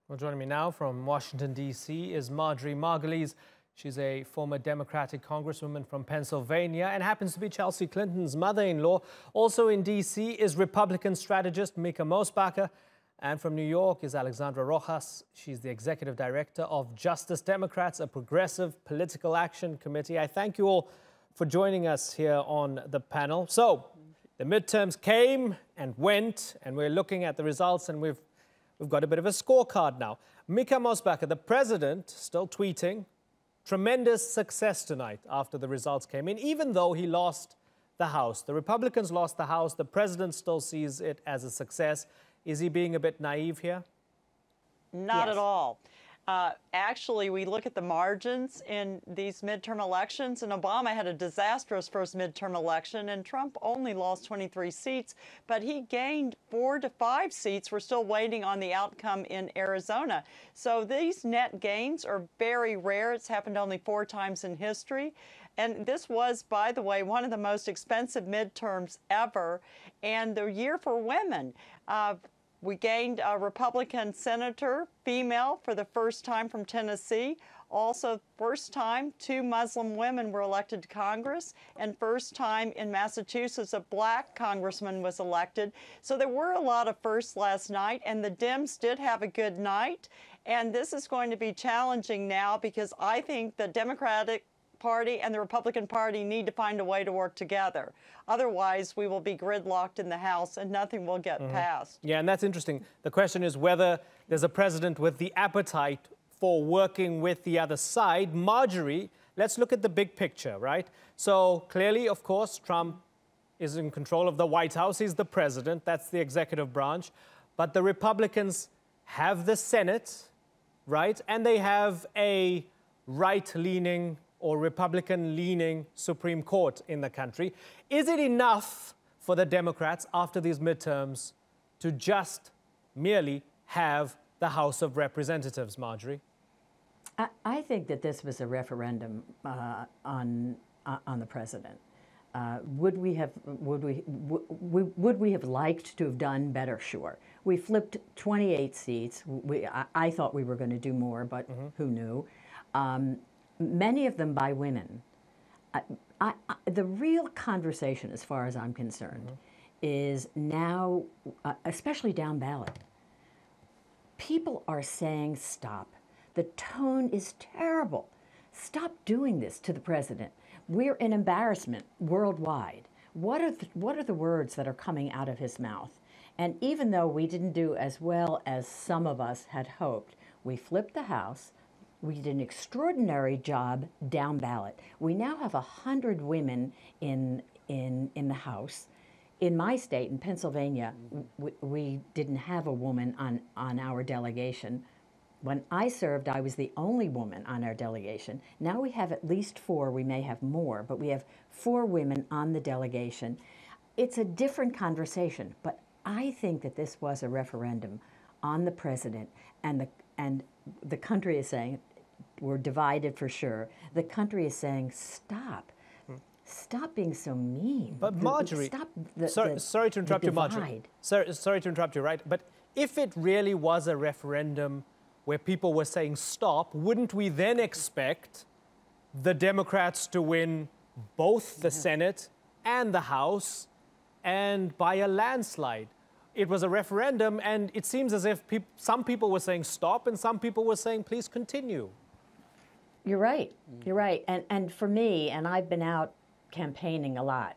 Well, joining me now from Washington, D.C. is Marjorie Margolies. She's a former Democratic Congresswoman from Pennsylvania and happens to be Chelsea Clinton's mother-in-law. Also in D.C. is Republican strategist Mica Mosbacher. And from New York is Alexandra Rojas. She's the executive director of Justice Democrats, a progressive political action committee. I thank you all for joining us here on the panel. So, the midterms came and went, and we're looking at the results, and we've got a bit of a scorecard now. Mica Mosbacher, the president, still tweeting, tremendous success tonight after the results came in, even though he lost the House. The Republicans lost the House. The president still sees it as a success. Is he being a bit naive here? Not at all. Actually, we look at the margins in these midterm elections, and Obama had a disastrous first midterm election, and Trump only lost 23 seats, but he gained 4 to 5 seats. We're still waiting on the outcome in Arizona. So these net gains are very rare. It's happened only 4 times in history. And this was, by the way, one of the most expensive midterms ever, and the year for women. We gained a Republican senator, female, for the first time from Tennessee. Also, first time 2 Muslim women were elected to Congress, and first time in Massachusetts a black congressman was elected. So there were a lot of firsts last night, and the Dems did have a good night. And this is going to be challenging now because I think the Democratic Party and the Republican Party need to find a way to work together. Otherwise, we will be gridlocked in the House and nothing will get passed. Yeah, and that's interesting. The question is whether there's a president with the appetite for working with the other side. Marjorie, let's look at the big picture, right? So clearly, of course, Trump is in control of the White House. He's the president. That's the executive branch. But the Republicans have the Senate, right? And they have a right-leaning or Republican-leaning Supreme Court in the country. Is it enough for the Democrats after these midterms to just merely have the House of Representatives, Marjorie? I think that this was a referendum on the president. Would we have liked to have done better? Sure. We flipped 28 seats. I thought we were going to do more, but who knew? Many of them by women. The real conversation, as far as I'm concerned, is now, especially down ballot, people are saying stop. The tone is terrible. Stop doing this to the president. We're an embarrassment worldwide. What are the words that are coming out of his mouth? And even though we didn't do as well as some of us had hoped, we flipped the House. We did an extraordinary job down ballot. We now have 100 women in the House. In my state, in Pennsylvania, we didn't have a woman on our delegation. When I served, I was the only woman on our delegation. Now we have at least 4. We may have more, but we have 4 women on the delegation. It's a different conversation, but I think that this was a referendum on the president, and the country is saying, we're divided for sure. The country is saying, stop. Stop being so mean. But Marjorie, stop sorry to interrupt you, Marjorie. Sorry to interrupt you, right? But if it really was a referendum where people were saying stop, wouldn't we then expect the Democrats to win both the Senate and the House, and by a landslide? It was a referendum, and it seems as if some people were saying stop and some people were saying please continue. You're right. You're right. And for me, and I've been out campaigning a lot,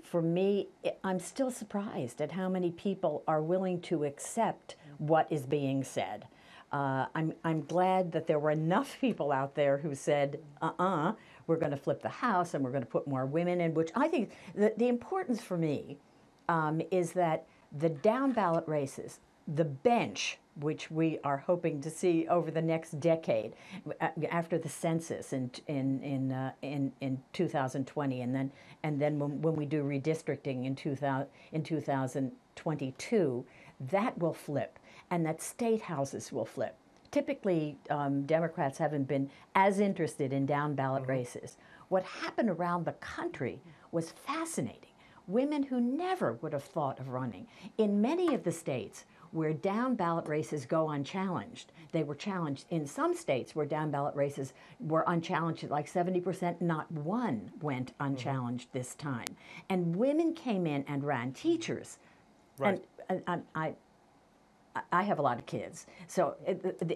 for me, I'm still surprised at how many people are willing to accept what is being said. I'm glad that there were enough people out there who said, we're going to flip the House and we're going to put more women in, which I think the importance for me is that the down ballot races, the bench, which we are hoping to see over the next decade, after the census in 2020, and then when we do redistricting in 2022, that will flip, and that state houses will flip. Typically, Democrats haven't been as interested in down ballot races. What happened around the country was fascinating. Women who never would have thought of running in many of the states where down ballot races go unchallenged. They were challenged in some states where down ballot races were unchallenged, like 70%, not one went unchallenged this time. And women came in and ran. Teachers. Right. And I have a lot of kids, so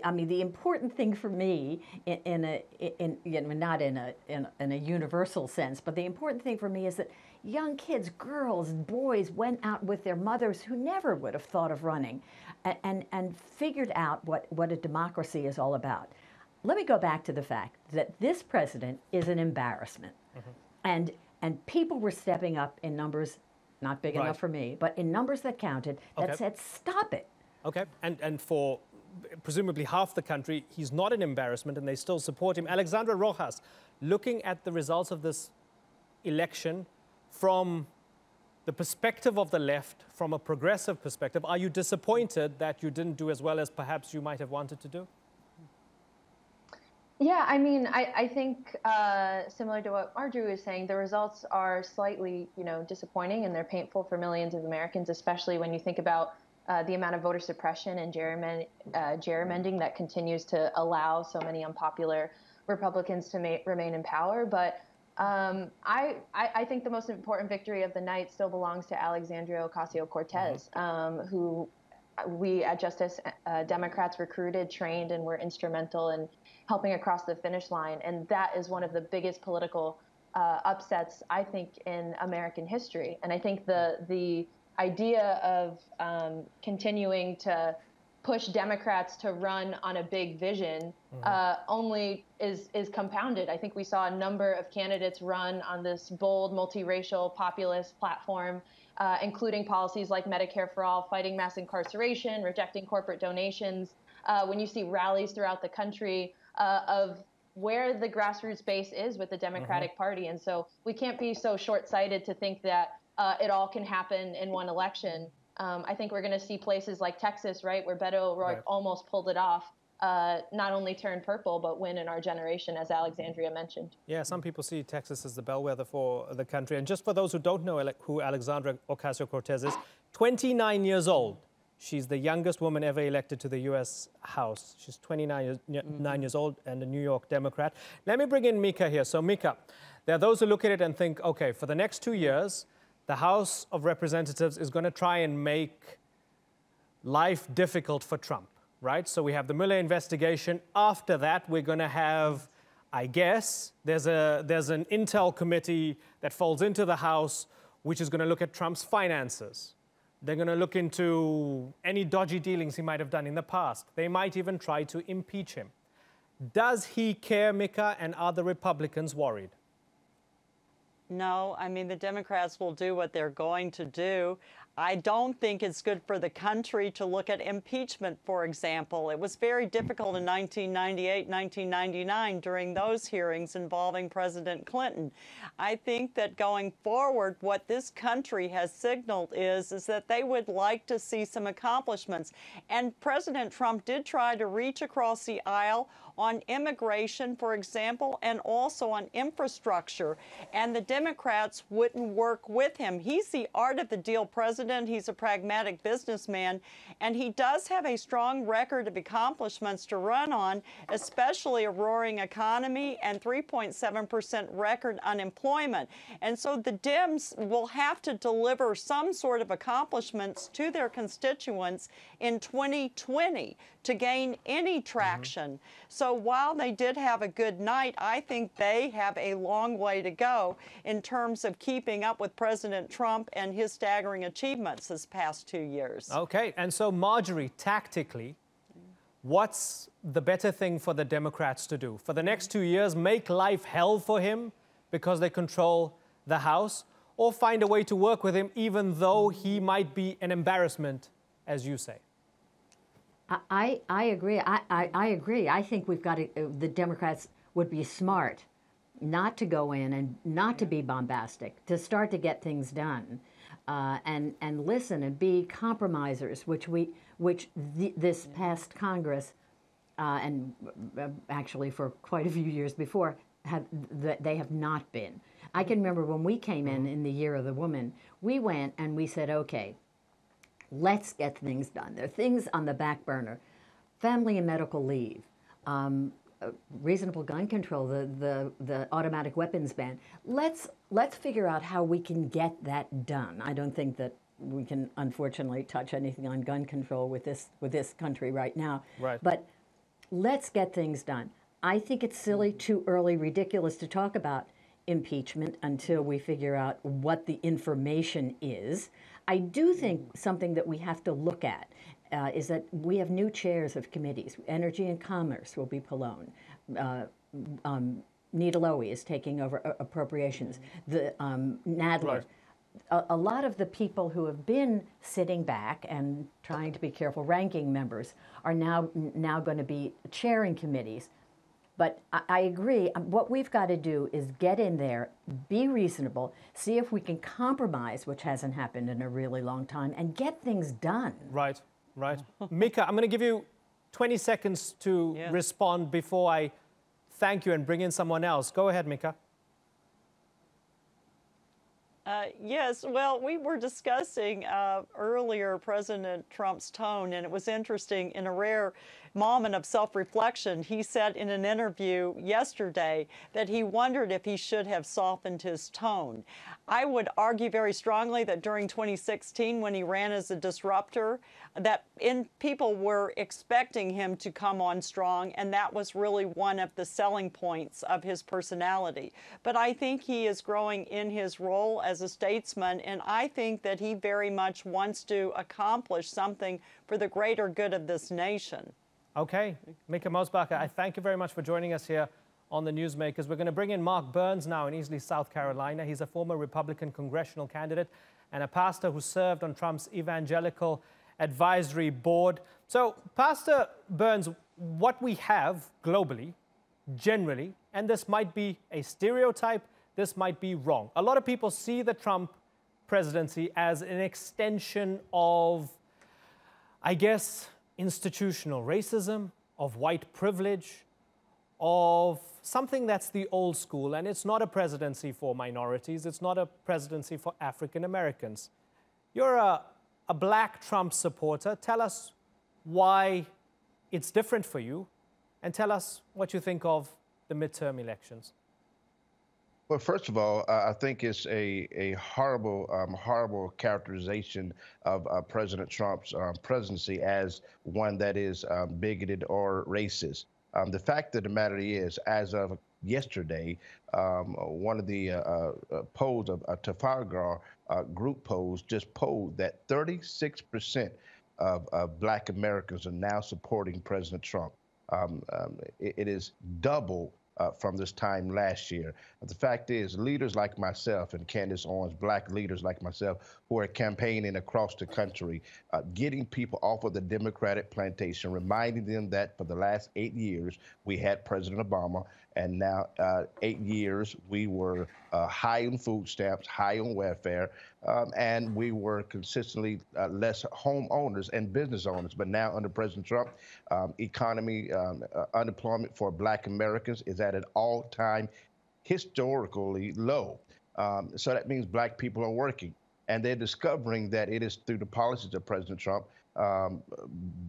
I mean, the important thing for me, not in a universal sense, but the important thing for me is that young kids, girls, boys, went out with their mothers who never would have thought of running, and figured out what a democracy is all about. Let me go back to the fact that this president is an embarrassment, and people were stepping up in numbers, not big enough for me, but in numbers that counted, that said, stop it. Okay, and for presumably half the country, he's not an embarrassment and they still support him. Alexandra Rojas, looking at the results of this election from the perspective of the left, from a progressive perspective, are you disappointed that you didn't do as well as perhaps you might have wanted to do? Yeah, I mean, I think similar to what Marjorie was saying, the results are slightly, disappointing, and they're painful for millions of Americans, especially when you think about the amount of voter suppression and gerrymandering that continues to allow so many unpopular Republicans to remain in power. But I think the most important victory of the night still belongs to Alexandria Ocasio-Cortez, who we at Justice Democrats recruited, trained, and were instrumental in helping across the finish line. And that is one of the biggest political upsets, I think, in American history. And I think the idea of continuing to push Democrats to run on a big vision only is compounded. I think we saw a number of candidates run on this bold, multiracial, populist platform, including policies like Medicare for All, fighting mass incarceration, rejecting corporate donations. When you see rallies throughout the country of where the grassroots base is with the Democratic Party. And so we can't be so short-sighted to think that it all can happen in one election. I think we're going to see places like Texas, right, where Beto O'Rourke almost pulled it off, not only turn purple, but win in our generation, as Alexandria mentioned. Yeah, some people see Texas as the bellwether for the country. And just for those who don't know who Alexandra Ocasio-Cortez is, 29 years old. She's the youngest woman ever elected to the U.S. House. She's 29 years old and a New York Democrat. Let me bring in Mica here. So, Mica, there are those who look at it and think, okay, for the next 2 years, the House of Representatives is going to try and make life difficult for Trump, right? So we have the Mueller investigation. After that, we're going to have, I guess, there's an intel committee that falls into the House, which is going to look at Trump's finances. They're going to look into any dodgy dealings he might have done in the past. They might even try to impeach him. Does he care, Mica, and are the Republicans worried? No, I mean, the Democrats will do what they're going to do. I don't think it's good for the country to look at impeachment, for example. It was very difficult in 1998, 1999 during those hearings involving President Clinton. I think that going forward, what this country has signaled is that they would like to see some accomplishments. And President Trump did try to reach across the aisle on immigration, for example, and also on infrastructure. And the Democrats wouldn't work with him. He's the art of the deal president. He's a pragmatic businessman, and he does have a strong record of accomplishments to run on, especially a roaring economy and 3.7% record unemployment. And so the Dems will have to deliver some sort of accomplishments to their constituents in 2020 to gain any traction. So while they did have a good night, I think they have a long way to go in terms of keeping up with President Trump and his staggering achievements this past 2 years. Okay, and so Marjorie, tactically, what's the better thing for the Democrats to do? For the next 2 years, make life hell for him because they control the House, or find a way to work with him even though he might be an embarrassment, as you say? I agree. I agree. I think we've got to, the Democrats would be smart not to go in and not to be bombastic, to start to get things done, and listen and be compromisers, which this past Congress and actually for quite a few years before they have not been. I can remember when we came in the year of the woman, we went and we said, okay, Let's get things done. There are things on the back burner. Family and medical leave, reasonable gun control, the automatic weapons ban. Let's figure out how we can get that done. I don't think that we can, unfortunately, touch anything on gun control with this country right now. Right. But let's get things done. I think it's silly, too early, ridiculous to talk about impeachment until we figure out what the information is. I do think something that we have to look at is that we have new chairs of committees. Energy and Commerce will be Pallone. Nita Lowey is taking over appropriations. The Nadler. Right. A lot of the people who have been sitting back and trying to be careful, ranking members, are now going to be chairing committees. But I agree. What we've got to do is get in there, be reasonable, see if we can compromise, which hasn't happened in a really long time, and get things done. Right, right. Mica, I'm going to give you 20 seconds to respond before I thank you and bring in someone else. Go ahead, Mica. Yes, well, we were discussing earlier President Trump's tone, and it was interesting. In a rare moment of self-reflection, he said in an interview yesterday that he wondered if he should have softened his tone. I would argue very strongly that during 2016, when he ran as a disruptor, that people were expecting him to come on strong, and that was really one of the selling points of his personality. But I think he is growing in his role as a statesman, and I think that he very much wants to accomplish something for the greater good of this nation. Okay, Mica Mosbacher, I thank you very much for joining us here on the Newsmakers. We're going to bring in Mark Burns now in Easley, South Carolina. He's a former Republican congressional candidate and a pastor who served on Trump's Evangelical Advisory Board. So, Pastor Burns, what we have globally, generally, and this might be a stereotype, this might be wrong. A lot of people see the Trump presidency as an extension of, I guess, institutional racism, of white privilege, of something that's the old school. And it's not a presidency for minorities. It's not a presidency for African Americans. You're a black Trump supporter. Tell us why it's different for you, and tell us what you think of the midterm elections. Well, first of all, I think it's a horrible, horrible characterization of President Trump's presidency as one that is bigoted or racist. The fact of the matter is, as of yesterday, one of the polls of Trafalgar group polls just polled that 36% of Black Americans are now supporting President Trump. It is double from this time last year. The fact is, leaders like myself and Candace Owens, black leaders like myself, who are campaigning across the country, getting people off of the Democratic plantation, reminding them that for the last 8 years, we had President Obama, and now 8 years, we were high on food stamps, high on welfare, and we were consistently less homeowners and business owners. But now under President Trump, economy, unemployment for Black Americans is at an all-time historically low. So that means Black people are working. And they're discovering that it is through the policies of President Trump,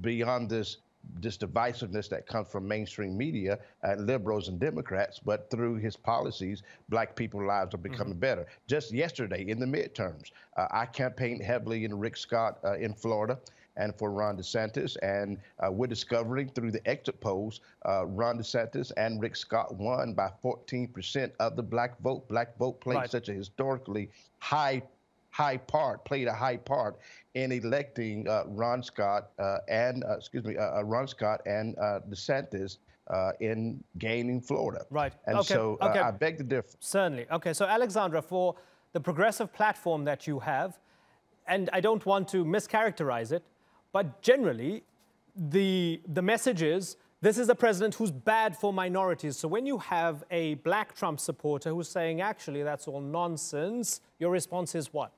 beyond this divisiveness that comes from mainstream media, liberals and Democrats, but through his policies, Black people's lives are becoming better. Just yesterday in the midterms, I campaigned heavily in Rick Scott in Florida and for Ron DeSantis, and we're discovering through the exit polls, Ron DeSantis and Rick Scott won by 14% of the Black vote. Black vote played such a historically played a high part in electing Ron Scott and DeSantis in gaining Florida. Right. And so I beg to differ. Certainly. Okay. So Alexandra, for the progressive platform that you have, and I don't want to mischaracterize it, but generally the message is this is a president who's bad for minorities. So when you have a black Trump supporter who's saying, actually, that's all nonsense, your response is what?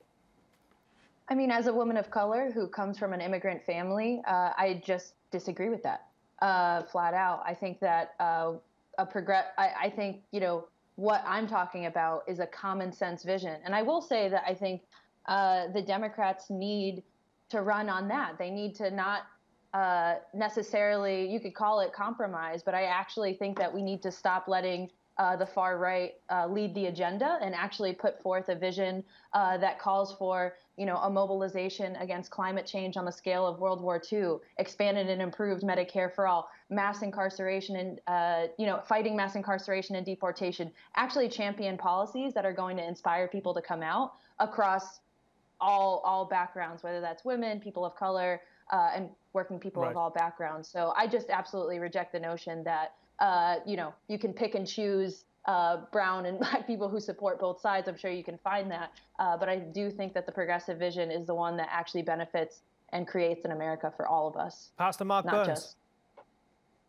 I mean, as a woman of color who comes from an immigrant family, I just disagree with that flat out. I think that I think, you know, what I'm talking about is a common sense vision. And I will say that I think the Democrats need run on that. They need to not necessarily, you could call it compromise, but I actually think that we need to stop letting the far right lead the agenda and actually put forth a vision that calls for, a mobilization against climate change on the scale of World War II, expanded and improved Medicare for all, mass incarceration and, fighting mass incarceration and deportation, actually champion policies that are going to inspire people to come out across all backgrounds, whether that's women, people of color, and working people of all backgrounds. So I just absolutely reject the notion that, you can pick and choose brown and black people who support both sides. I'm sure you can find that. But I do think that the progressive vision is the one that actually benefits and creates an America for all of us. Pastor Mark Burns.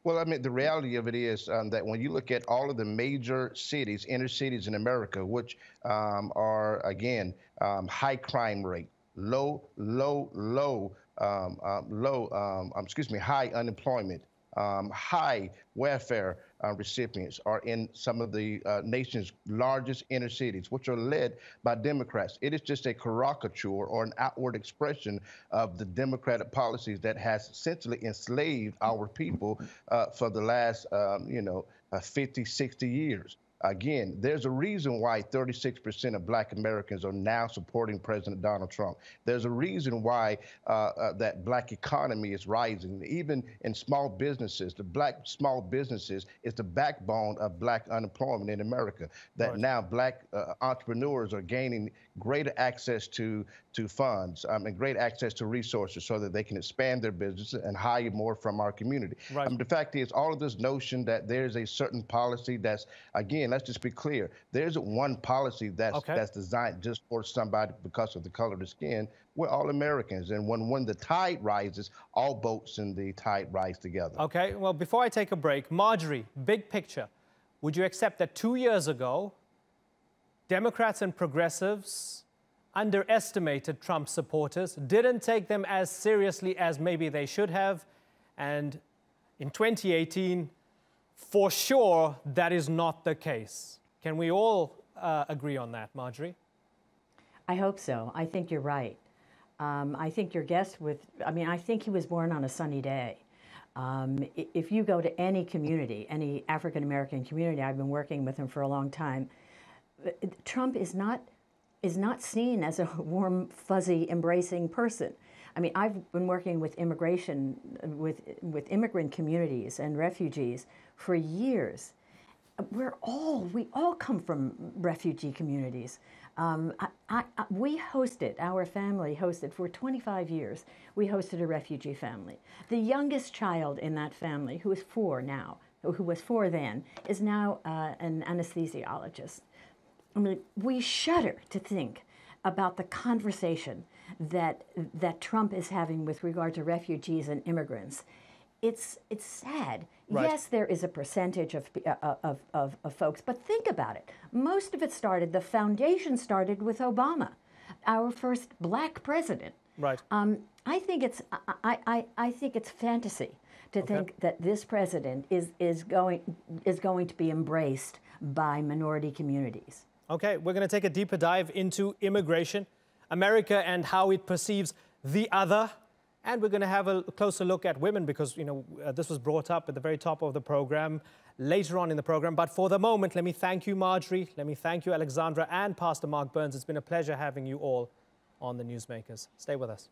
Well, I mean, the reality of it is that when you look at all of the major cities, inner cities in America, which are, again, high crime rate, high unemployment, high welfare recipients are in some of the nation's largest inner cities, which are led by Democrats. It is just a caricature or an outward expression of the Democratic policies that has essentially enslaved our people for the last, 50, 60 years. Again, there's a reason why 36% of Black Americans are now supporting President Donald Trump. There's a reason why that Black economy is rising. Even in small businesses, the Black small businesses is the backbone of Black unemployment in America. That now Black entrepreneurs are gaining greater access to funds and great access to resources so that they can expand their businesses and hire more from our community. The fact is, all of this notion that there's a certain policy that's, again, let's just be clear, there isn't one policy that's designed just for somebody because of the color of the skin. We're all Americans, and when the tide rises, all boats in the tide rise together. Okay, well, before I take a break, Marjorie, big picture, would you accept that 2 years ago, Democrats and progressives underestimated Trump supporters, didn't take them as seriously as maybe they should have, and in 2018, for sure, that is not the case. Can we all agree on that, Marjorie? I hope so. I think you're right. I think your guest I think he was born on a sunny day. If you go to any community, any African-American community, I've been working with him for a long time, Trump is not seen as a warm, fuzzy, embracing person. I mean, I've been working with immigration, with immigrant communities and refugees for years. We all come from refugee communities. Our family hosted for 25 years, we hosted a refugee family. The youngest child in that family, who is 4 now, who was 4 then, is now an anesthesiologist. I mean, we shudder to think about the conversation that Trump is having with regard to refugees and immigrants. It's sad. Yes, there is a percentage of folks, but think about it. Most of it started, the foundation started with Obama, our first Black president. I think it's fantasy to think that this president is going to be embraced by minority communities. Okay, we're going to take a deeper dive into immigration, America and how it perceives the other. And we're going to have a closer look at women because, this was brought up at the very top of the program, later on in the program. But for the moment, let me thank you, Marjorie. Let me thank you, Alexandra, and Pastor Mark Burns. It's been a pleasure having you all on the Newsmakers. Stay with us.